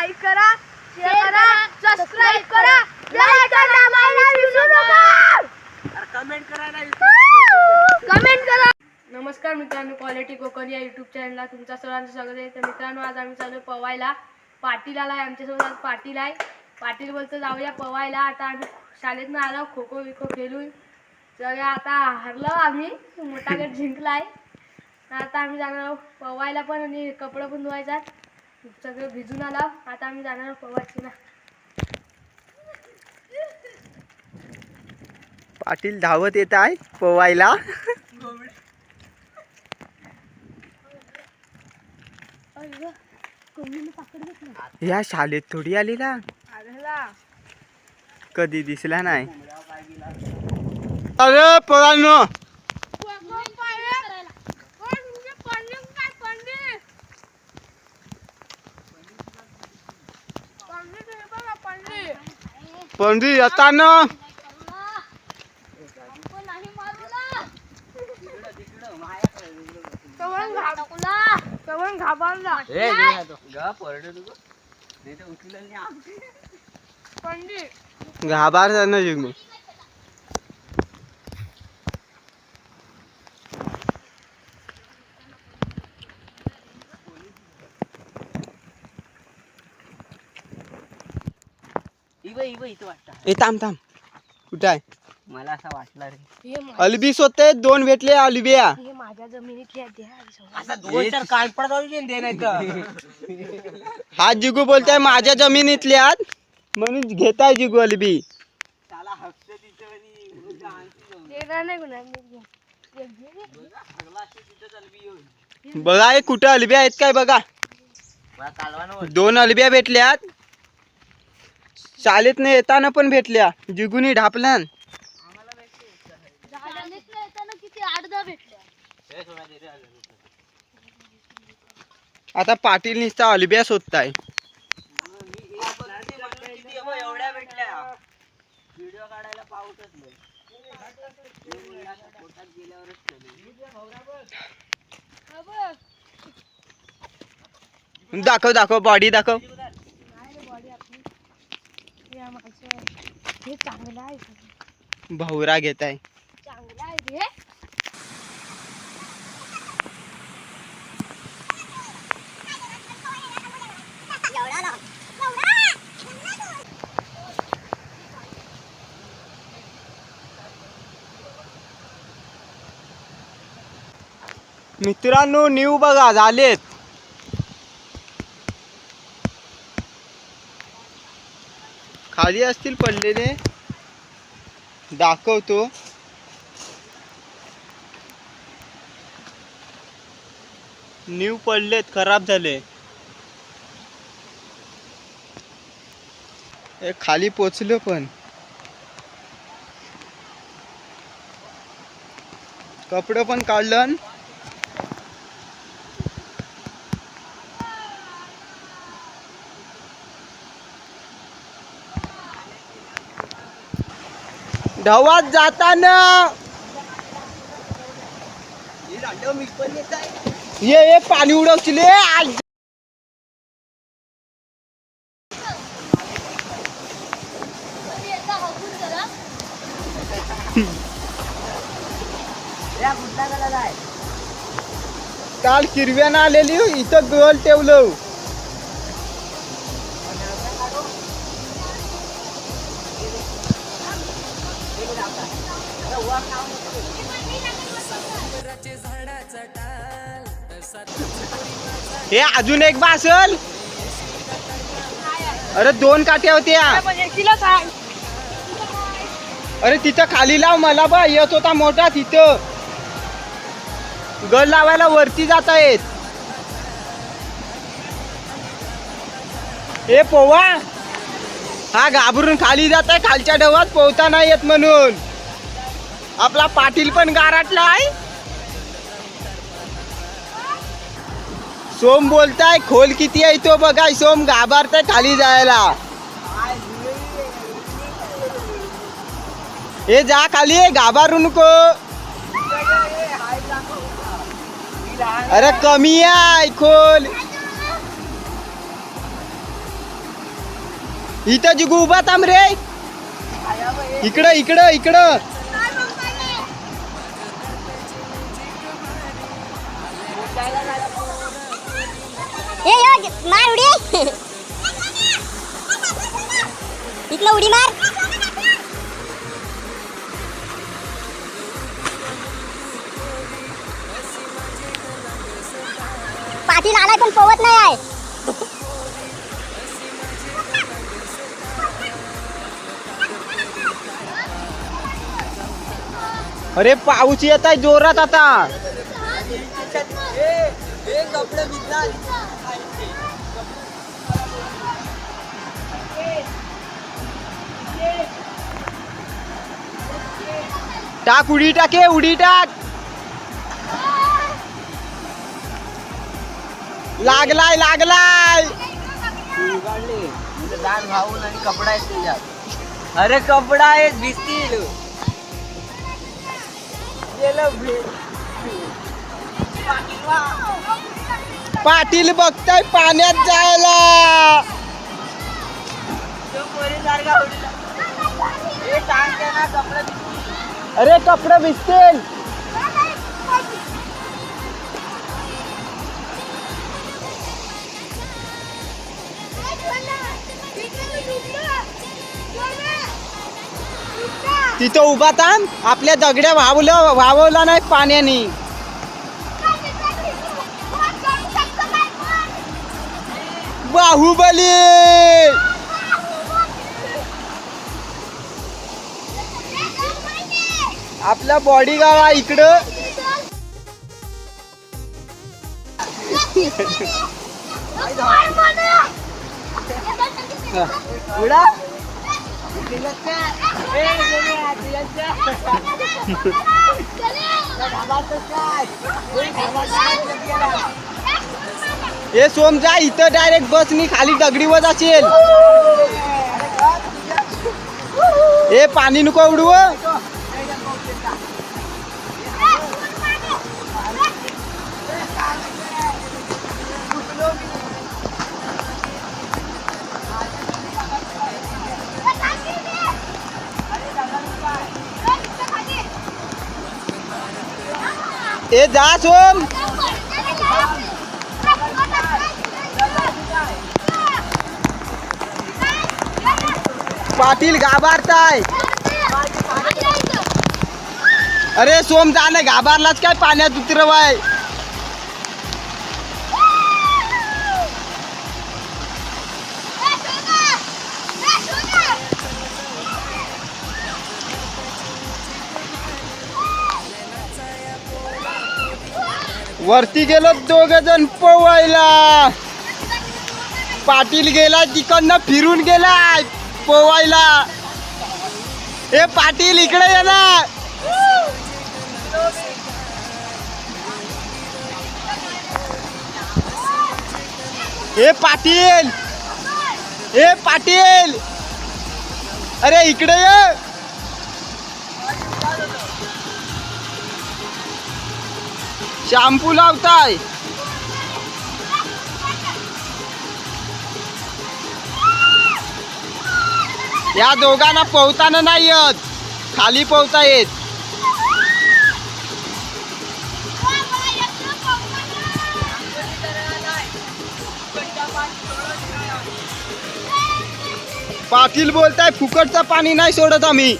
Like करा, share करा, subscribe करा, बेल आयकॉन दाबायला विसरू नका. कमेंट करायला कमेंट करा. नमस्कार मित्रांनो, क्वालिटी कोकण या यूट्यूब चॅनलला तुमच्या सर्वांचं स्वागत आहे. तर मित्रांनो, आज आम्ही चालू पवायला. पाटील आला आहे आमच्यासोबत. आज पाटील आहे. पाटील बोलतो जाऊया पवायला. आता आम्ही शाळेतनं आलो, खो खो विको खेळून सगळ्या. आता हरलो आम्ही, मोठा गट जिंकलाय. आता आम्ही जाणार पवायला पण, आणि कपडे पण धुवायच्यात. सगळं भिजून आला. आता आम्ही जाणार पवायची ना. पाटील धावत येत आहे पवायला. या शाळेत थोडी आलेला, कधी दिसला नाही. अरे पोरांनो, पंडी येताना घाबार ना जिंकू. थांब थांब, कुठं आहे? मला असं वाटलं रे, अलबीस होते दोन भेटले. अलबिया हे माझ्या जमिनीतले आहेत. आता 2-4 कानपड जाऊ दे नाही तर. हा जिगू बोलताय माझ्या जमिनीतल्यात, म्हणून घेताय जिगू अलबी. त्याला हफ्ते तिथे बघा हे कुठं अलबिया आहेत काय बघा. 2 अलबिया भेटल्यात. शाळेत नाही येताना पण भेटल्या. जिगूनी ढापल्यान. आता पाटील निसता अलबिया शोधताय. एवढ्या भेटल्या, व्हिडिओ काढायला पाऊसच नाही. दाखव दाखव, बॉडी दाखव. हे चांगलं आहे, भाऊरा घेताय. चांगलं आहे रे. मित्रांनो, न्यू बघा झालेत. खाली असतील पडलेले, दाखवतो. न्यू पडलेत, खराब झाले. खाली पोचलो पण. कपडे पण काढलं. ढवात जाताना ये पाणी उडवचिले. काल किरव्यानं आलेली, इथं गोल ठेवलं. हे अजून एक बासल. अरे 2 काट्या होत्या. अरे तिथं खाली लाव, मला बा येत होता मोठा. तिथं गळ लावायला वरती जाता येत. हे पोवा हा घाबरून खाली जात आहे. खालच्या डवात पोहता नाही येत म्हणून. आपला पाटील पण गारटला आहे. सोम बोलताय खोल किती आहे तो बघाय. सोम घाबरताय खाली जायला. हे जा खाली, घाबरू नको. अरे कमी आहे खोल. इथं जिगू उभा थांब रे. इकडं इकडं इकडं. मार उडी इकडं उडी मार. पाटील आलाय पण पवत नाही आहे. अरे पाऊस येत आहे जोरात आता. टाक उडी टाके उडी टाक. लागलाय लागलाय. दान घाऊन आणि कपडा आहे त्याच्यात. अरे कपडा आहे भिजतील. पाटील बघताय पाण्यात जायला. अरे कपडे भिजतील. तिथं उभा थांब. आपल्या दगड्या वाववला नाही पाण्याने. बाहुबली. आपला बॉडी गावा इकडं. उडा. हे सोम जा. इथं डायरेक्ट बसनी खाली दगडीवर असेल. हे पाणी नको उडव. ए जा सोम. पाटील घाबरताय. अरे सोम जा ना. घाबरलाच काय पाण्यात उतरवाय. वरती गेलो दोघ जण पोवायला. पाटील गेला तिकडनं फिरून गेलाय पोवायला. ए पाटील इकडे ये ना. ए पाटील. ए पाटील. अरे इकडे ये. शॅम्पू लावताय. या दोघांना पोहताना नाही येत. खाली पोहता येत. पाटील बोलताय फुकटचं पाणी नाही सोडत आम्ही.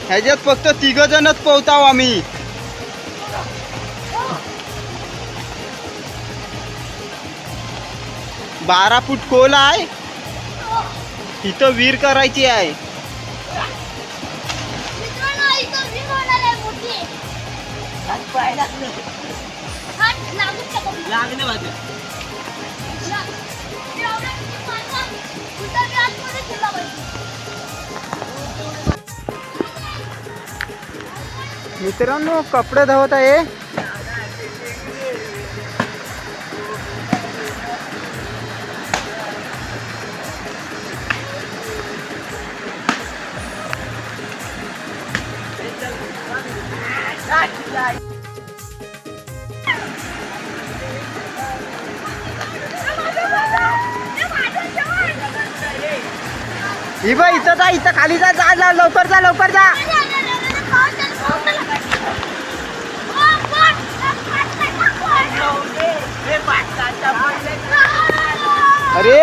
ह्याच्यात फक्त 3 जणच पोहताव आम्ही. बारा फूट खोल आहे. इथं विहीर करायची आहे. मित्रांनो कपडे धुवत आहे. ही बघ इथं जा, इथं खाली जा, जा जा, लवकर जा, लवकर जा. अरे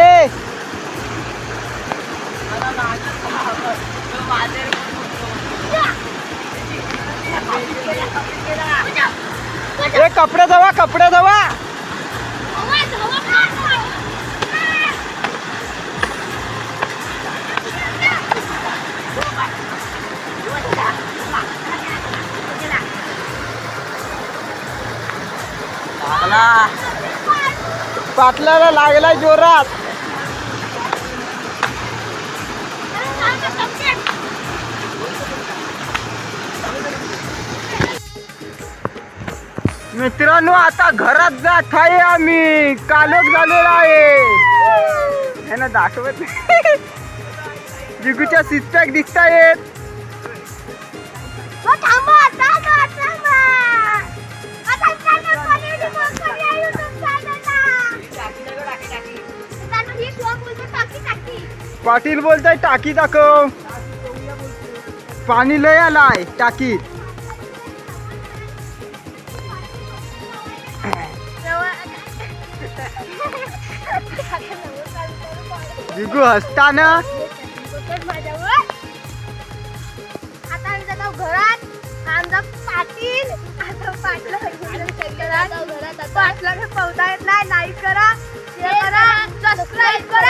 ए कपडे धवा, कपडे धवा. पाटलाला लागलाय जोरात. मित्रांनो आता घरात जात आहे आम्ही. कालच झालेला आहे हे ना दाखवत नाही. जिगूच्या सिक्स पॅक दिसतायत. पाटील बोलताय टाकी दाखव. पाणी लय आलाय टाकीत. जिगू हसताना. आता आम्ही जातो घरात. आमचा पाटील आता पाटला पाटला पोहता येत नाही. लाईक करा, शेअर करा, सबस्क्राईब करा.